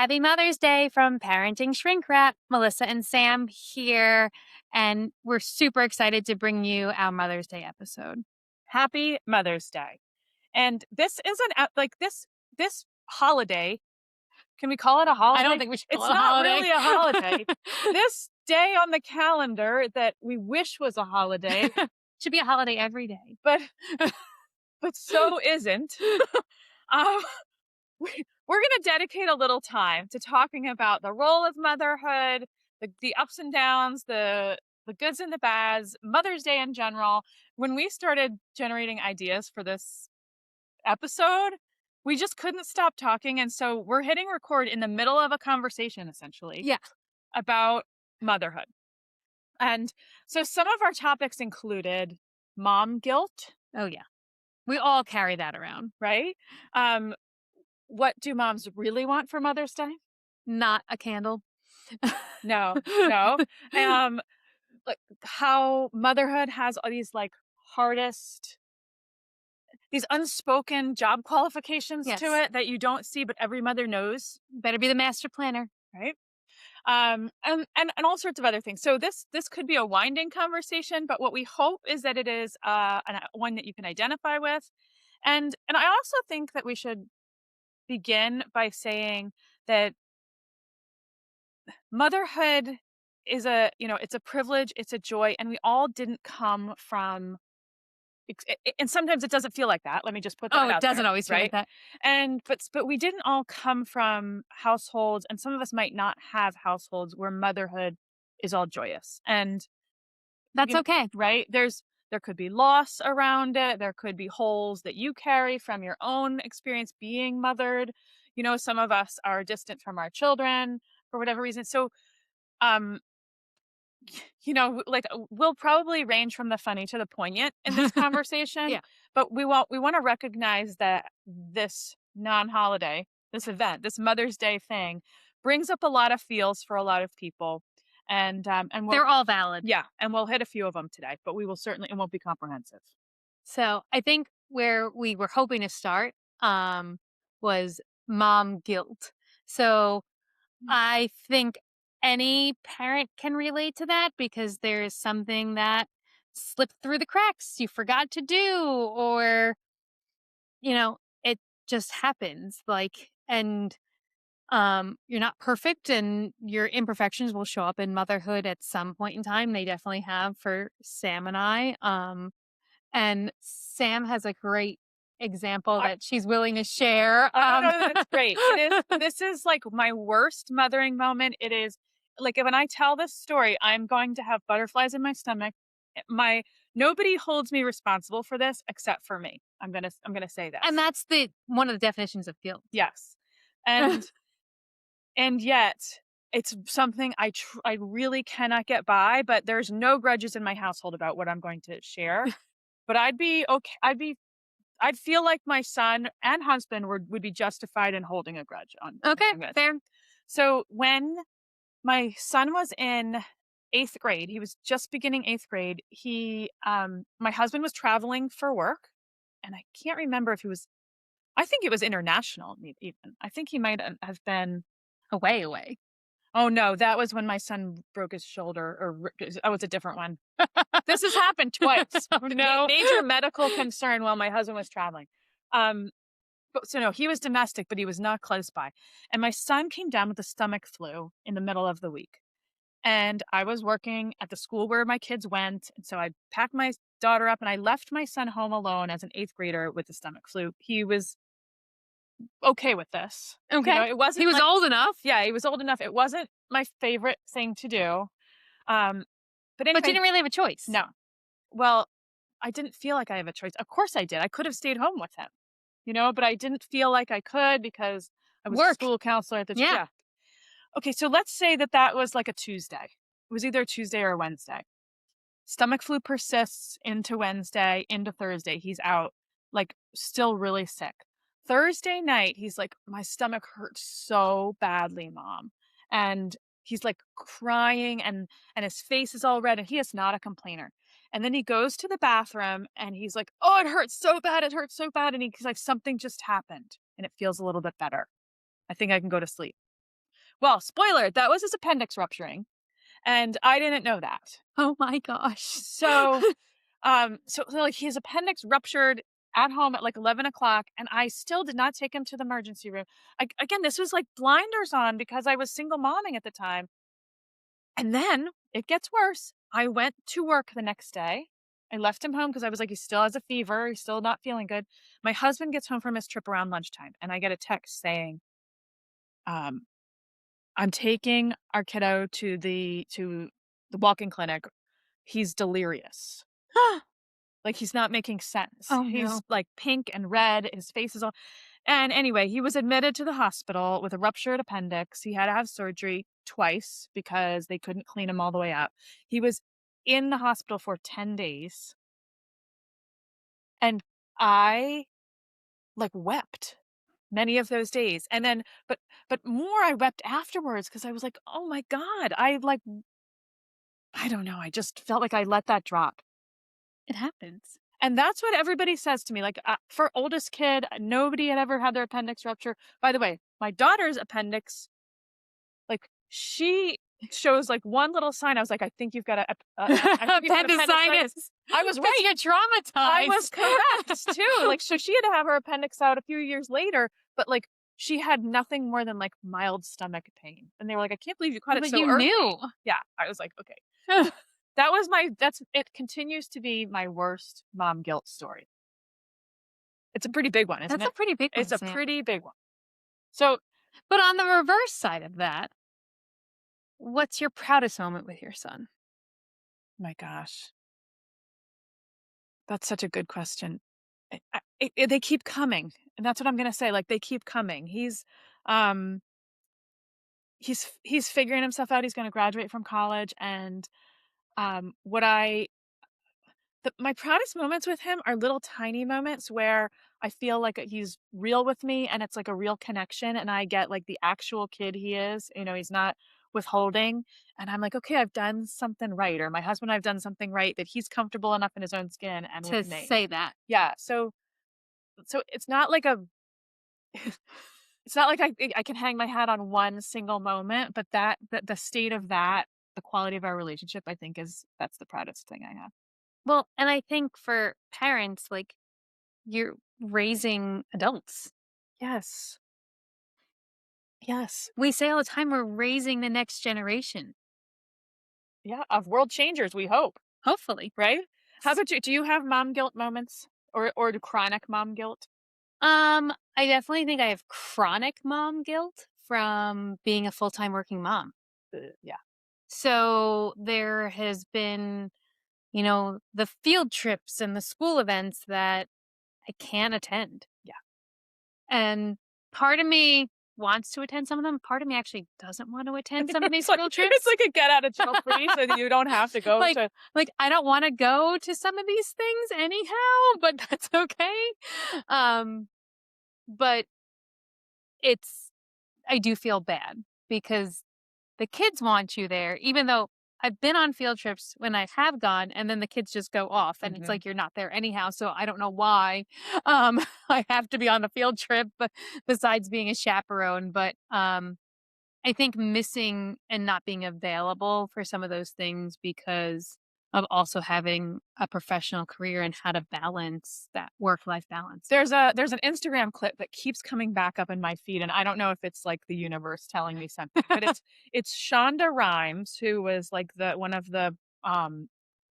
Happy Mother's Day from Parenting Shrink Wrap. Melissa and Sam here, and we're super excited to bring you our Mother's Day episode. Happy Mother's Day. And this isn't this holiday. Can we call it a holiday? I don't think we should call It's it a not holiday. really a holiday. This day on the calendar that we wish was a holiday, Should be a holiday every day. but so isn't. Um, we're going to dedicate a little time to talking about the role of motherhood, the ups and downs, the goods and the bads, Mother's Day in general. When we started generating ideas for this episode, we just couldn't stop talking. And so we're hitting record in the middle of a conversation, essentially. Yeah. About motherhood. And so some of our topics included mom guilt. Oh, yeah. We all carry that around. Right? What do moms really want for Mother's Day? Not a candle. No. Like how motherhood has all these these unspoken job qualifications Yes. to it that you don't see, but every mother knows. Better be the master planner. Right? And all sorts of other things. So this could be a winding conversation, but what we hope is that it is one that you can identify with. And I also think that we should begin by saying that motherhood is it's a privilege, it's a joy, and we all didn't come from and sometimes it doesn't feel like that. Let me just put that out Oh, it doesn't there, always feel like right? that. But we didn't all come from households, and some of us might not have households where motherhood is all joyous. And That's okay. right? There could be loss around it. There could be holes that you carry from your own experience being mothered. Some of us are distant from our children for whatever reason. So, we'll probably range from the funny to the poignant in this conversation. Yeah. But we want to recognize that this non-holiday, this event, this Mother's Day thing brings up a lot of feels for a lot of people. And They're all valid. yeah, and we'll hit a few of them today, but we will certainly, it won't be comprehensive. So I think where we were hoping to start was mom guilt. So I think any parent can relate to that because there is something that slipped through the cracks you forgot to do, or, it just happens. You're not perfect, and your imperfections will show up in motherhood at some point in time. They definitely have for Sam and I. And Sam has a great example that she's willing to share. That's great. This is like my worst mothering moment. It is like when I tell this story, I'm going to have butterflies in my stomach. Nobody holds me responsible for this except for me. I'm gonna say that. And that's one of the definitions of guilt. Yes, and and yet it's something I really cannot get by. But there's no grudges in my household about what I'm going to share. But I'd be okay. I'd feel like my son and husband would be justified in holding a grudge on. Okay, this. fair. So when my son was in 8th grade, he was just beginning 8th grade. My husband was traveling for work, and I can't remember if I think it was international even. I think he might have been Away. Oh no, that was when my son broke his shoulder, or it's a different one. This has happened twice. Oh, no. Major medical concern while my husband was traveling. So no, he was domestic, but he was not close by. And my son came down with the stomach flu in the middle of the week. And I was working at the school where my kids went. And so I packed my daughter up and I left my son home alone as an 8th grader with the stomach flu. He was okay with this. Okay. It wasn't. He was old enough. Yeah, he was old enough. It wasn't my favorite thing to do. But anyway, But you didn't really have a choice. No. Well, I didn't feel like I have a choice. Of course I did. I could have stayed home with him, but I didn't feel like I could because I was a school counselor at the Yeah. Okay, so let's say that was like a Tuesday. It was either a Tuesday or a Wednesday. Stomach flu persists into Wednesday, into Thursday. He's out, still really sick. Thursday night, he's like, my stomach hurts so badly, Mom. And he's like crying and his face is all red, and he is not a complainer. And then he goes to the bathroom and he's like, oh, it hurts so bad. It hurts so bad. And he's like, something just happened and it feels a little bit better. I think I can go to sleep. Well, spoiler, that was his appendix rupturing, and I didn't know that. Oh my gosh. So, like, his appendix ruptured at home at, like, 11 o'clock, and I still did not take him to the emergency room. Again, this was, like, blinders on because I was single momming at the time, and then it gets worse. I went to work the next day. I left him home because I was like, "He still has a fever. He's still not feeling good." My husband gets home from his trip around lunchtime, and I get a text saying, um, "I'm taking our kiddo to the walking clinic. He's delirious." Like, he's not making sense. Oh He's, no. like, pink and red, his face is all and anyway, he was admitted to the hospital with a ruptured appendix. He had to have surgery twice because they couldn't clean him all the way up. He was in the hospital for 10 days, and I, like, wept many of those days, and then but more I wept afterwards because I was like, "Oh my god." I don't know, I just felt like I let that drop. It happens. And that's what everybody says to me, like, for oldest kid, nobody had ever had their appendix rupture. By the way, my daughter's appendix, like, she shows, like, one little sign. I was like, "I think you've got I think you've got appendicitis." Appendicitis. I was 'Cause right. you're I was traumatized. correct too. Like, so she had to have her appendix out a few years later, but, like, she had nothing more than, like, mild stomach pain. And they were like, "I can't believe you caught it But so you early." knew. Yeah, I was like, "Okay." That's it continues to be my worst mom guilt story. It's a pretty big one, isn't That's a it? pretty big one, It's a Sam. pretty big one. So, But on the reverse side of that, what's your proudest moment with your son? my gosh, that's such a good question. They keep coming, and that's what I'm gonna say. Like, they keep coming. Um, he's figuring himself out. He's gonna graduate from college, and what I my proudest moments with him are little tiny moments where I feel like he's real with me and it's like a real connection and I get like the actual kid he is. He's not withholding. And I'm like, okay, I've done something right. Or my husband, I've done something right that he's comfortable enough in his own skin and with To me. say that. Yeah. So it's not like it's not like I can hang my hat on one single moment, but the state of that, the quality of our relationship, I think that's the proudest thing I have. Well, and I think for parents, like, you're raising adults. Yes. Yes. We say all the time we're raising the next generation, Yeah, of world changers, we hope, hopefully. right? How S about you? Do you have mom guilt moments or the chronic mom guilt? I definitely think I have chronic mom guilt from being a full-time working mom. Yeah. So, there has been, the field trips and the school events that I can't attend. Yeah. And part of me wants to attend some of them, part of me actually doesn't want to attend some of these field It's trips. like a get out of jail free so that you don't have to go Like to I don't wanna go to some of these things anyhow, but that's okay. Um, but it's I do feel bad because the kids want you there, even though I've been on field trips when I have gone, and then the kids just go off, and it's Mhm. like you're not there anyhow, so I don't know why, I have to be on the field trip, but besides being a chaperone, but, I think missing and not being available for some of those things because of also having a professional career and how to balance that work-life balance. There's an Instagram clip that keeps coming back up in my feed, and I don't know if it's like the universe telling me something, but it's Shonda Rhimes, who was like the one of the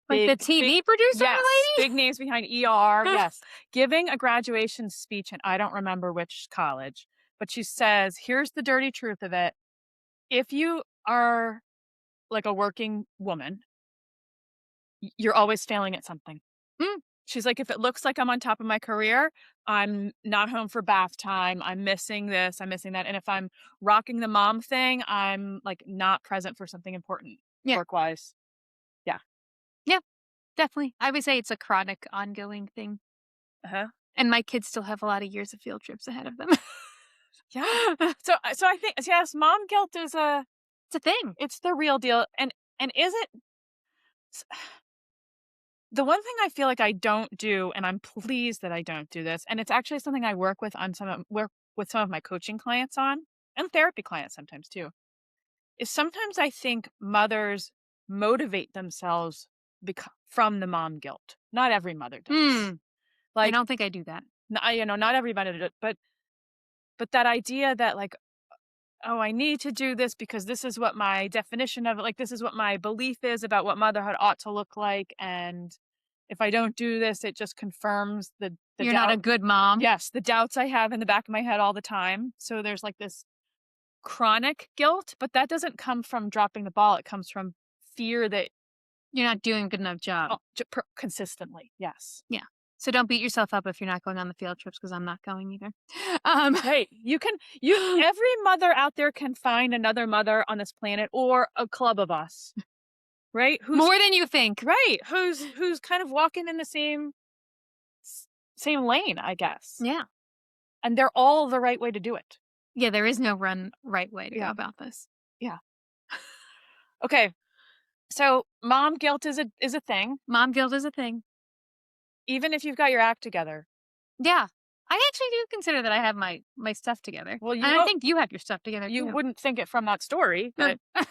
Like the big TV producer yes, lady? big names behind ER, yes, giving a graduation speech, and I don't remember which college, but she says, "Here's the dirty truth of it. If you are like a working woman, you're always failing at something." Mm, She's like, "If it looks like I'm on top of my career, I'm not home for bath time, I'm missing this, I'm missing that, and if I'm rocking the mom thing, I'm, like, not present for something important yeah, work-wise." Yeah. yeah, definitely. I would say it's a chronic ongoing thing, Uh-huh. and my kids still have a lot of years of field trips ahead of them. Yeah. So I think yes, mom guilt is It's a thing. it's the real deal, and is it s the one thing I feel like I don't do, and I'm pleased that I don't do this, and it's actually something I work with some of my coaching clients on, and therapy clients sometimes too. is sometimes I think mothers motivate themselves from the mom guilt. Not every mother does. Hmm. I Like, don't think I do that. not everybody does, but that idea that like, oh, I need to do this because this is what my definition of it, like this is what my belief is about what motherhood ought to look like, and if I don't do this, it just confirms the You're not a doubt. good mom. Yes, the doubts I have in the back of my head all the time. So there's like this chronic guilt, but that doesn't come from dropping the ball. It comes from fear that You're not doing a good enough job. consistently. Yes. Yeah. So don't beat yourself up if you're not going on the field trips because I'm not going either. Um, Hey, every mother out there can find another mother on this planet or a club of us, right? more than you think. Who's kind of walking in the s- same lane, I guess. Yeah. And they're all the right way to do it. Yeah, there is no run right way to go Yeah. about this. Yeah. Okay. So mom guilt is a thing, Mom guilt is a thing. even if you've got your act together. Yeah. I actually do consider that I have my stuff together. Well, And I think you have your stuff together you too. wouldn't think it from that story, No. but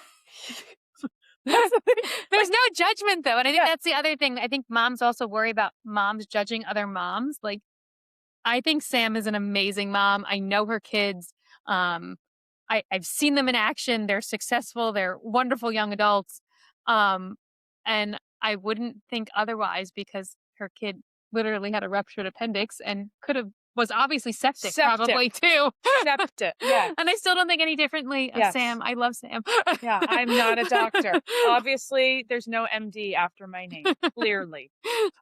that's the thing. There's no judgment though. And I think Yeah. that's the other thing. I think moms also worry about moms judging other moms. Like I think Sam is an amazing mom. I know her kids. Um, I've seen them in action. They're successful. They're wonderful young adults. Um, and I wouldn't think otherwise because her kid literally had a ruptured appendix and was obviously septic, probably too. Septic. Yeah. And I still don't think any differently of Yes. Sam. I love Sam. Yeah. I'm not a doctor. Obviously, there's no MD after my name. Clearly.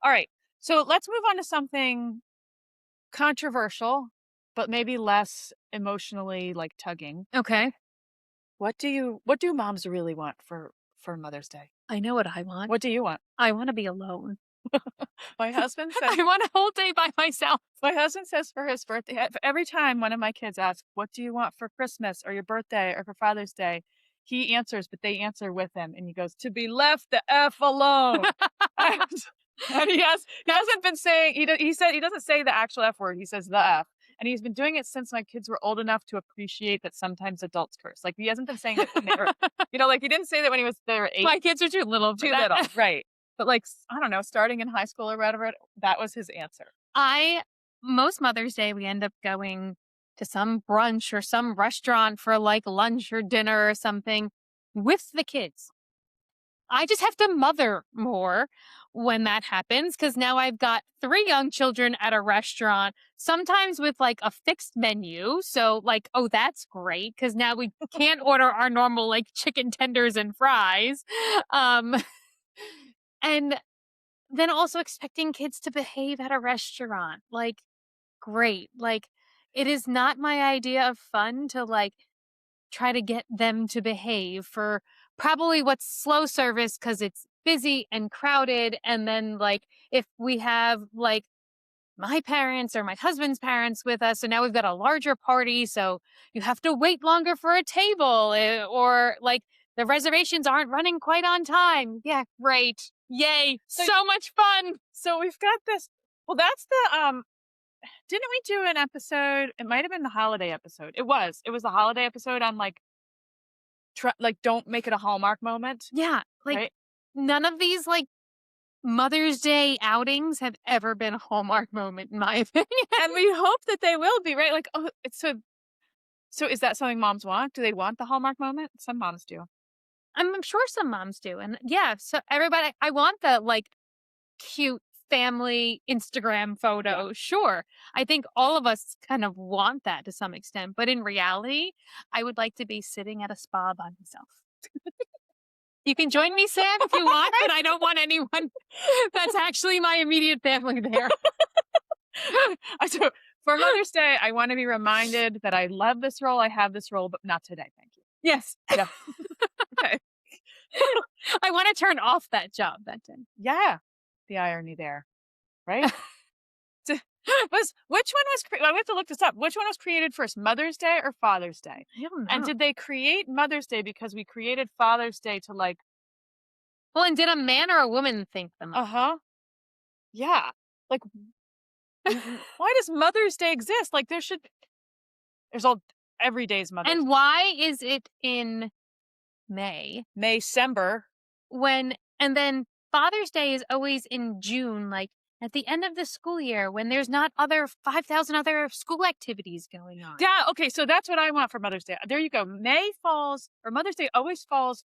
All right. So let's move on to something controversial, but maybe less emotionally like tugging. Okay. What do moms really want for Mother's Day? I know what I want. What do you want? I want to be alone. My husband says I want a whole day by myself. My husband says for his birthday, every time one of my kids asks, "What do you want for Christmas or your birthday or for Father's Day?" He answers, but they answer with him, and he goes, "To be left the f alone." and, and he hasn't been saying he said he doesn't say the actual f word. He says the f, and he's been doing it since my kids were old enough to appreciate that sometimes adults curse. Like he hasn't been saying it when they were, like he didn't say that when they were 8. My kids are too little for Too that. little, right? But like I don't know, starting in high school or whatever, that was his answer. Most Mother's Day, we end up going to some brunch or some restaurant for like lunch or dinner or something with the kids. I just have to mother more when that happens because now I've got 3 young children at a restaurant, sometimes with like a fixed menu. So, like, oh, that's great because now we can't order our normal like chicken tenders and fries. Um, and then also expecting kids to behave at a restaurant. Like, great. Like, it is not my idea of fun to like try to get them to behave for probably what's slow service because it's busy and crowded. And then, like, if we have like my parents or my husband's parents with us, and now we've got a larger party, so you have to wait longer for a table, or like the reservations aren't running quite on time. Yeah, great. Yay. So much fun. So we've got this. Well, that's the didn't we do an episode? It might have been the holiday episode. It was. It was the holiday episode on like don't make it a Hallmark moment, Yeah. Like right? none of these like Mother's Day outings have ever been a Hallmark moment, in my opinion. And we hope that they will be, right? Like, oh, it's so is that something moms want? Do they want the Hallmark moment? Some moms do. I'm sure some moms do. And yeah, so everybody, I want the like cute family Instagram photo. Yeah. Sure. I think all of us kind of want that to some extent. But in reality, I would like to be sitting at a spa by myself. You can join me, Sam, if you want, but I don't want anyone that's actually my immediate family there. So for Mother's Day, I want to be reminded that I love this role. I have this role, but not today. Thank you. Yes. Yeah. Okay. I want to turn off that job that day. Yeah. The irony there, right? Which one was I have to look this up. Which one was created first, Mother's Day or Father's Day? I don't know. And did they create Mother's Day because we created Father's Day to like Well, and did a man or a woman think them up? Yeah. Like why does Mother's Day exist? Like there's all every day's Mother's And Day. why is it in May. Maycember. When and then Father's Day is always in June, like, at the end of the school year when there's not other 5,000 other school activities going on. Yeah, okay, so that's what I want for Mother's Day. There you go. May falls or Mother's Day always falls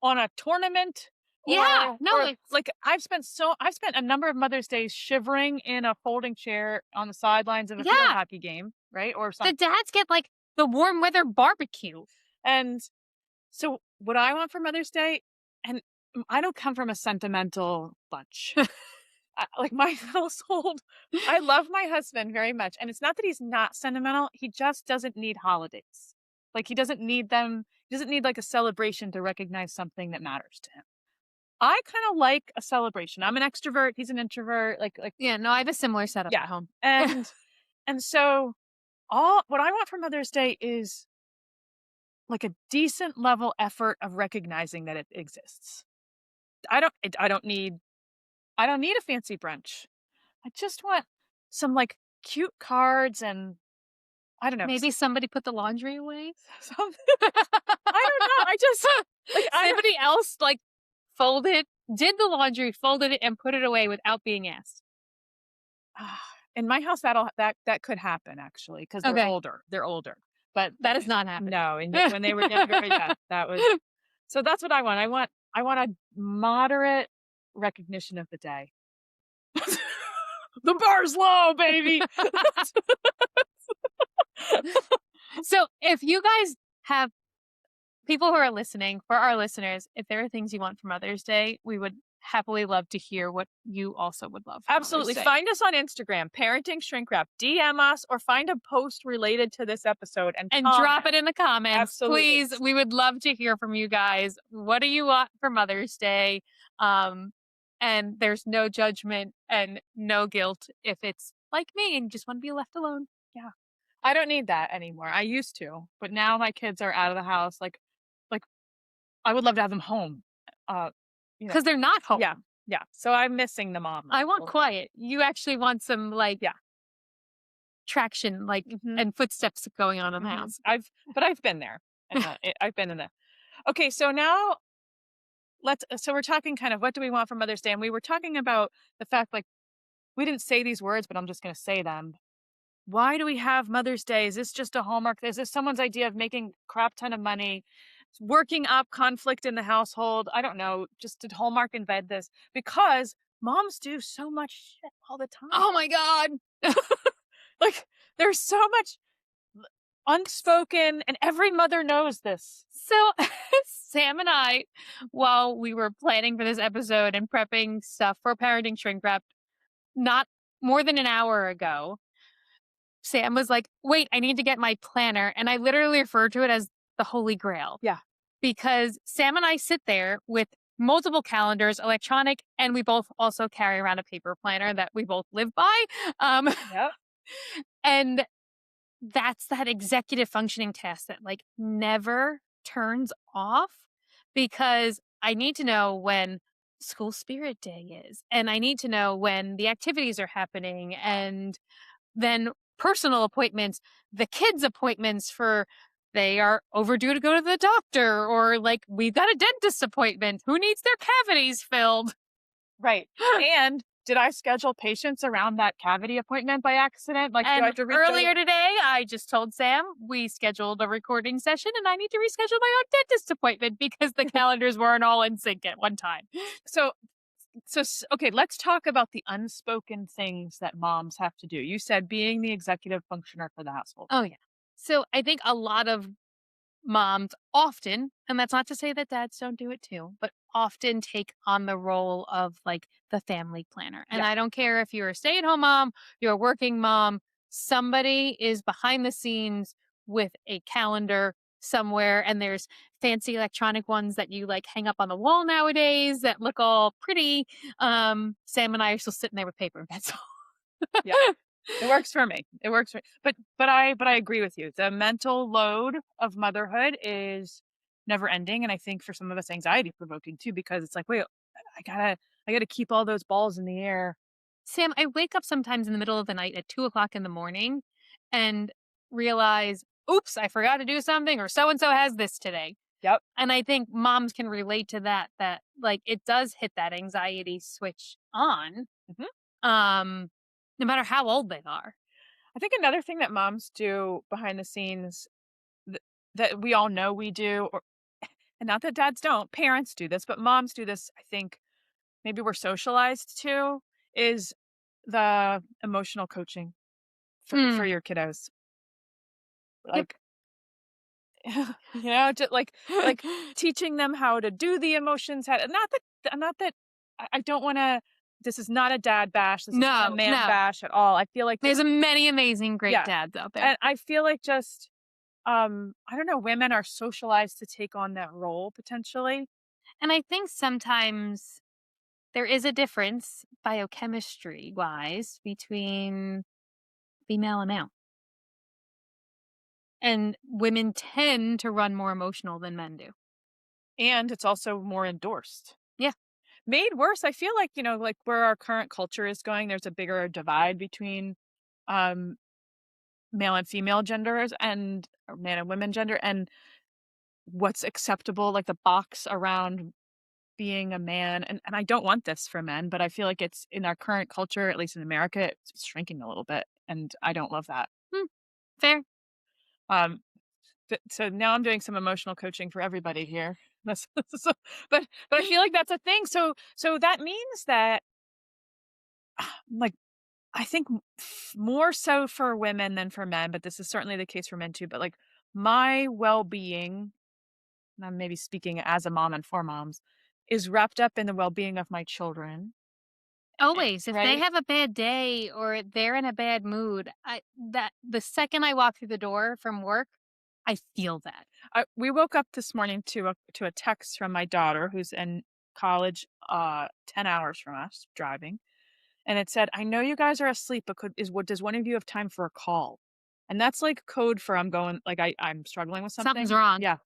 on a tournament Yeah, no, or it's like I've spent a number of Mother's Days shivering in a folding chair on the sidelines of a field yeah, hockey game, right? Or the something. dads get, like, the warm weather barbecue. And so what I want for Mother's Day, and I don't come from a sentimental bunch. Like my household, I love my husband very much. And it's not that he's not sentimental. He just doesn't need holidays. Like he doesn't need them. He doesn't need like a celebration to recognize something that matters to him. I kind of like a celebration. I'm an extrovert. He's an introvert. Yeah, no, I have a similar setup Yeah. at home. And so all what I want for Mother's Day is like a decent level effort of recognizing that it exists. I don't need a fancy brunch. I just want some like cute cards and I don't know, Maybe somebody put the laundry away? something. I don't know. I just like I don't Somebody else, like, folded did the laundry, folded it, and put it away without being asked. in my house that could happen actually because they're Okay, older. They're older. But that is not happening. no, and when they were younger, yeah, that was so that's what I want. I want a moderate recognition of the day. The bar's low, baby. So, if you guys have people who are listening, for our listeners, if there are things you want for Mother's Day, we would happily love to hear what you also would love for Mother's Absolutely. Day. Find us on Instagram, Parenting Shrink Wrap. DM us or find a post related to this episode and And drop comment. it in the comments, Absolutely. please. We would love to hear from you guys. What do you want for Mother's Day? Um, and there's no judgment and no guilt if it's like me and you just want to be left alone. Yeah. I don't need that anymore. I used to, but now my kids are out of the house. Like I would love to have them home. Uh, you know, Because they're not home. yeah, yeah. So I'm missing the mom. I want quiet. You actually want some like Yeah. traction, like Hmm. and footsteps going on in the house. I've been there. I've been in the. Okay, so now so we're talking kind of what do we want for Mother's Day, and we were talking about the fact like we didn't say these words, but I'm just going to say them. Why do we have Mother's Day? Is this just a hallmark? Is this someone's idea of making crap ton of money, working up conflict in the household? I don't know. Just did Hallmark invent this? Because moms do so much shit all the time. Oh my God. Like there's so much unspoken, and every mother knows this. So Sam and I, while we were planning for this episode and prepping stuff for Parenting Shrink Wrap, not more than an hour ago, Sam was like, wait, I need to get my planner. And I literally refer to it as the Holy Grail. Yeah. Because Sam and I sit there with multiple calendars, electronic, and we both also carry around a paper planner that we both live by. Um, Yep. and that's that executive functioning task that like never turns off because I need to know when school spirit day is and I need to know when the activities are happening and then personal appointments, the kids' appointments for they are overdue to go to the doctor or like we've got a dentist appointment. Who needs their cavities filled? Right. And did I schedule patients around that cavity appointment by accident? Like, do I And have to reach earlier today, I just told Sam we scheduled a recording session and I need to reschedule my own dentist appointment because the calendars weren't all in sync at one time. So, okay, let's talk about the unspoken things that moms have to do. You said being the executive functioner for the household. Oh, yeah. So I think a lot of moms often, and that's not to say that dads don't do it too, but often take on the role of like the family planner. And Yeah. I don't care if you're a stay at home mom, you're a working mom, somebody is behind the scenes with a calendar somewhere. And there's fancy electronic ones that you like hang up on the wall nowadays that look all pretty. Sam and I are still sitting there with paper. That's all. Yeah. It works for me. It works for but I agree with you. The mental load of motherhood is never ending. And I think for some of us anxiety provoking too, because it's like, wait, I gotta keep all those balls in the air. Sam, I wake up sometimes in the middle of the night at 2 o'clock in the morning and realize, oops, I forgot to do something or so and so has this today. Yep. And I think moms can relate to that, that, like, it does hit that anxiety switch on, Mhm. um, no matter how old they are. I think another thing that moms do behind the scenes th that we all know we do, or and not that dads don't, parents do this, but moms do this, I think maybe we're socialized to, is the emotional coaching for Mm, your kiddos. yep. Like, just like teaching them how to do the emotions, how not that I don't wanna this is not a dad bash, this is not a No, man no. bash at all. I feel like There's just a many amazing great yeah, dads out there. and I feel like just, I don't know, women are socialized to take on that role potentially. And I think sometimes there is a difference biochemistry wise between female and male. And women tend to run more emotional than men do. And it's also more endorsed. Yeah. Made worse, I feel like, like where our current culture is going, there's a bigger divide between um male and female genders and or man and women gender and what's acceptable, like the box around being a man. And I don't want this for men, but I feel like it's in our current culture, at least in America, it's shrinking a little bit. And I don't love that. Hmm, fair. Um so now I'm doing some emotional coaching for everybody here. That's so, but I feel like that's a thing. So that means that like I think more so for women than for men, but this is certainly the case for men too. But like my well-being, and I'm maybe speaking as a mom and for moms, is wrapped up in the well-being of my children. Always, if they Right? have a bad day or they're in a bad mood, I that the second I walk through the door from work, I feel that. We woke up this morning to a text from my daughter who's in college, 10 hours from us driving, and it said, "I know you guys are asleep, but does one of you have time for a call?" And that's like code for I'm going like I'm struggling with Something's something. wrong. Yeah.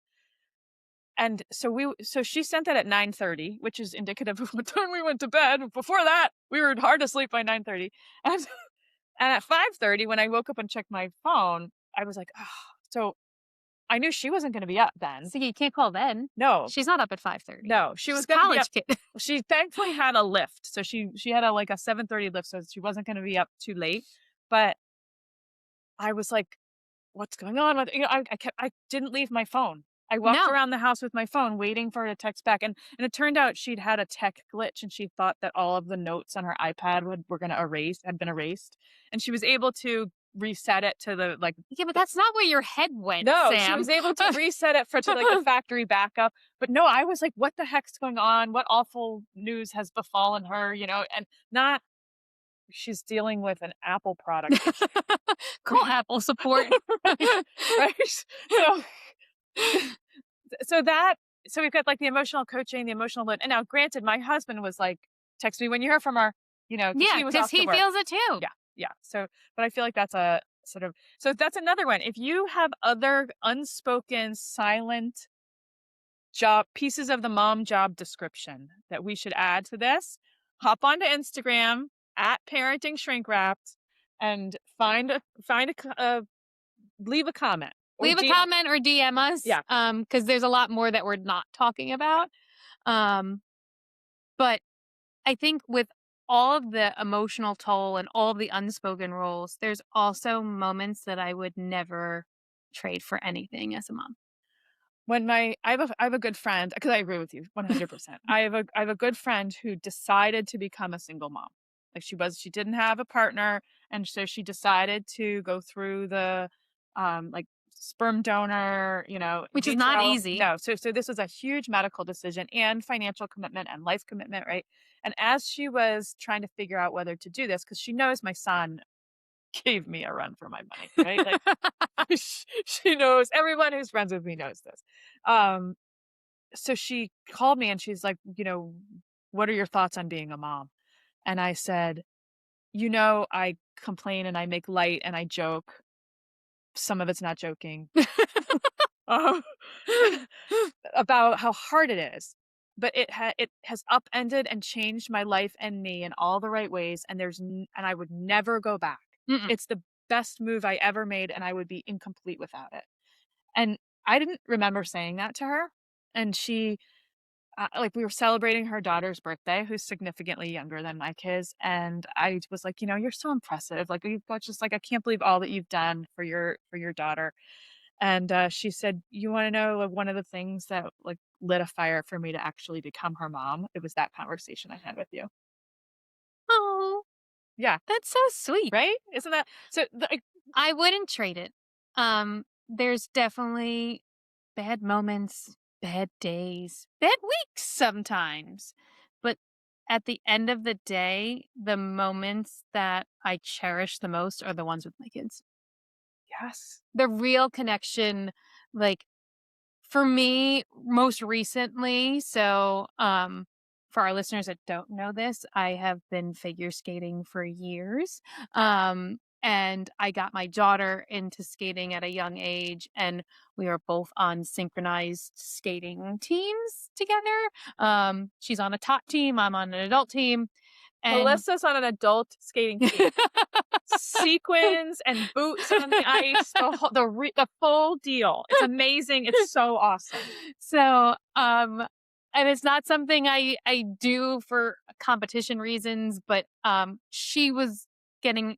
And so she sent that at 9:30, which is indicative of what time we went to bed. Before that, we were hard asleep by 9:30. And and at 5:30 when I woke up and checked my phone, I was like, "Oh." So I knew she wasn't gonna be up then. So you can't call then. No, She's not up at 5:30. no, she She's was a gonna be up. college kid. She thankfully had a lift. So she had a like a 7:30 lift, so she wasn't gonna be up too late. But I was like, "What's going on with," I didn't leave my phone. I walked No. around the house with my phone waiting for her to text back, and it turned out she'd had a tech glitch, and she thought that all of the notes on her iPad were gonna had been erased, and she was able to reset it to the, like Yeah, but that's not where your head went, no, she Sam. was able to reset it to, like, the factory backup, but no, I was like, "What the heck's going on? What awful news has befallen her?" And not she's dealing with an Apple product issue. Call Apple support. Right, right? So so that so we've got, like, the emotional coaching, the emotional load, and now granted, my husband was like, "Text me when you hear from her," because Yeah, he was because off to he work. feels it too. Yeah, yeah, but I feel like that's a sort of so that's another one. If you have other unspoken, silent job pieces of the mom job description that we should add to this, hop onto Instagram at parenting shrink wrapped and find leave a comment or Leave a DM. comment or DM us, Yeah. because there's a lot more that we're not talking about. Um, but I think with all of the emotional toll and all of the unspoken rules, there's also moments that I would never trade for anything as a mom. When I have a good friend, because I agree with you 100%. I have a good friend who decided to become a single mom. Like she didn't have a partner, and so she decided to go through the like sperm donor, in Which is not vitro. easy. No, so this was a huge medical decision and financial commitment and life commitment, right? And as she was trying to figure out whether to do this, because she knows my son gave me a run for my money, right? Like she knows everyone who's friends with me knows this. Um, so she called me and she's like, what are your thoughts on being a mom? And I said, I complain and I make light and I joke. Some of it's not joking. um, about how hard it is. But it has upended and changed my life and me in all the right ways, and and I would never go back. Mm-mm. It's the best move I ever made, and I would be incomplete without it. And I didn't remember saying that to her. and she like, we were celebrating her daughter's birthday, who's significantly younger than my kids, and I was like, "You're so impressive. Like, you've got just like, I can't believe all that you've done for your daughter." And, she said, "You wanna know, like, one of the things that, like, lit a fire for me to actually become her mom? It was that conversation I had with you." Oh, Yeah, that's so sweet. right? Isn't that so, the I wouldn't trade it. There's definitely bad moments, bad days, bad weeks sometimes. But at the end of the day, the moments that I cherish the most are the ones with my kids. yes. The real connection, like for me, most recently, for our listeners that don't know this, I have been figure skating for years. And I got my daughter into skating at a young age, and we are both on synchronized skating teams together. She's on a tot team, I'm on an adult team, and Melissa's on an adult skating team. Sequins and boots on the ice, the full deal. It's amazing, it's so awesome. so, and it's not something I do for competition reasons, but, getting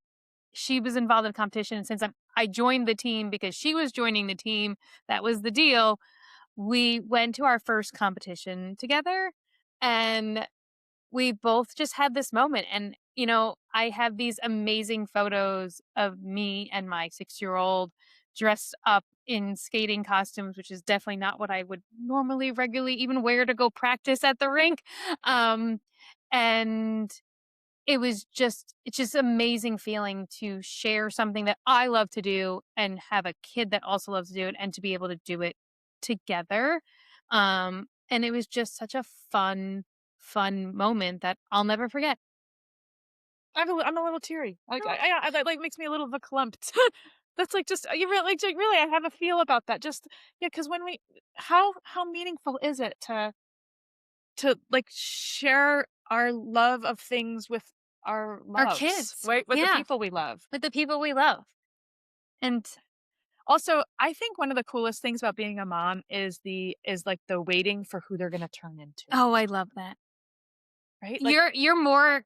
she was involved in competition, and since I joined the team because she was joining the team, that was the deal. We went to our first competition together, and we both just had this moment. And, I have these amazing photos of me and my 6-year-old dressed up in skating costumes, which is definitely not what I would normally regularly even wear to go practice at the rink. Um, and it's just amazing feeling to share something that I love to do and have a kid that also loves to do it and to be able to do it together. And it was just such a fun moment that I'll never forget. I'm a little teary. Like, Oh, that, like, makes me a little verklempt. That's, like, just you really, I have a feel about that. Just yeah, because when we how meaningful is it like, share our love of things with our our loves, kids. right? With the Yeah, people we love. with the people we love. And Also, I think one of the coolest things about being a mom like, the waiting for who they're gonna turn into, oh, I love that. right? Like, You're more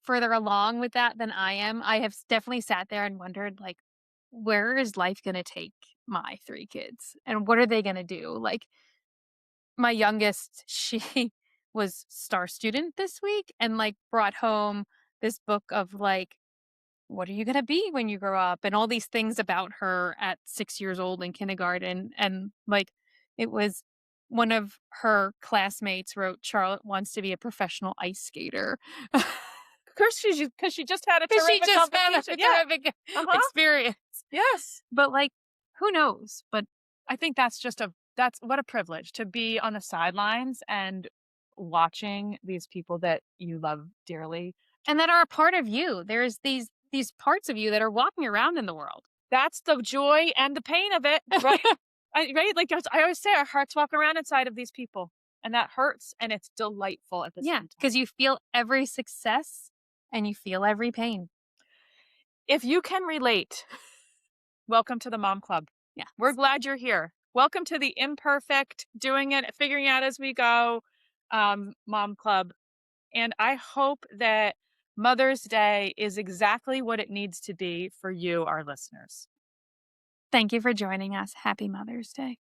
further along with that than I am. I have definitely sat there and wondered, like, where is life going to take my 3 kids, and what are they going to do? Like, my youngest, she was star student this week and like brought home this book of like, what are you going to be when you grow up, and all these things about her at 6 years old in kindergarten. And like, it was one of her classmates wrote, Charlotte wants to be a professional ice skater. of course, because she just had a Because she terrific just found a competition. Yeah. terrific Uh-huh. experience. Yes. But like, who knows? But I think that's what a privilege to be on the sidelines and watching these people that you love dearly. and that are a part of you. There's these parts of you that are walking around in the world. That's the joy and the pain of it, right? Right? Like, I always say, our hearts walk around inside of these people, and that hurts, and it's delightful at the Yeah, same time. because you feel every success and you feel every pain. If you can relate, welcome to the Mom Club. Yeah. We're glad you're here. Welcome to the imperfect, doing it, figuring out as we go, Mom Club. And I hope that Mother's Day is exactly what it needs to be for you, our listeners. Thank you for joining us. Happy Mother's Day.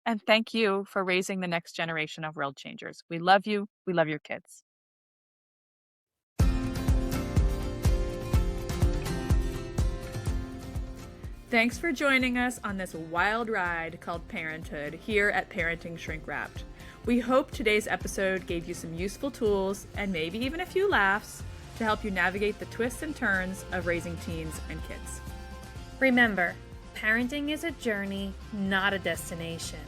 And thank you for raising the next generation of world changers. We love you. We love your kids. Thanks for joining us on this wild ride called Parenthood here at Parenting Shrink Wrapped. We hope today's episode gave you some useful tools and maybe even a few laughs to help you navigate the twists and turns of raising teens and kids. Remember, parenting is a journey, not a destination.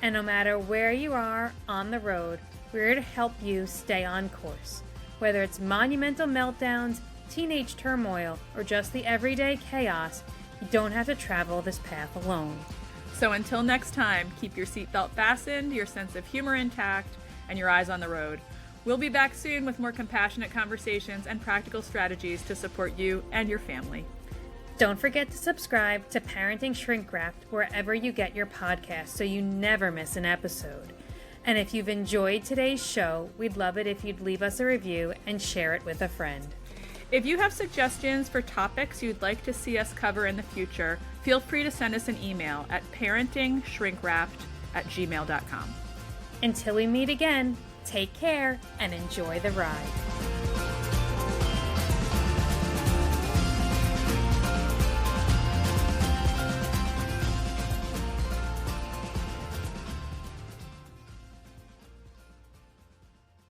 And no matter where you are on the road, we're here to help you stay on course. Whether it's monumental meltdowns, teenage turmoil, or just the everyday chaos, you don't have to travel this path alone. So until next time, keep your seatbelt fastened, your sense of humor intact, and your eyes on the road. We'll be back soon with more compassionate conversations and practical strategies to support you and your family. Don't forget to subscribe to Parenting Shrink Wrapped wherever you get your podcasts so you never miss an episode. And if you've enjoyed today's show, we'd love it if you'd leave us a review and share it with a friend. If you have suggestions for topics you'd like to see us cover in the future, feel free to send us an email at parentingshrinkwrapped@gmail.com. Until we meet again, take care and enjoy the ride.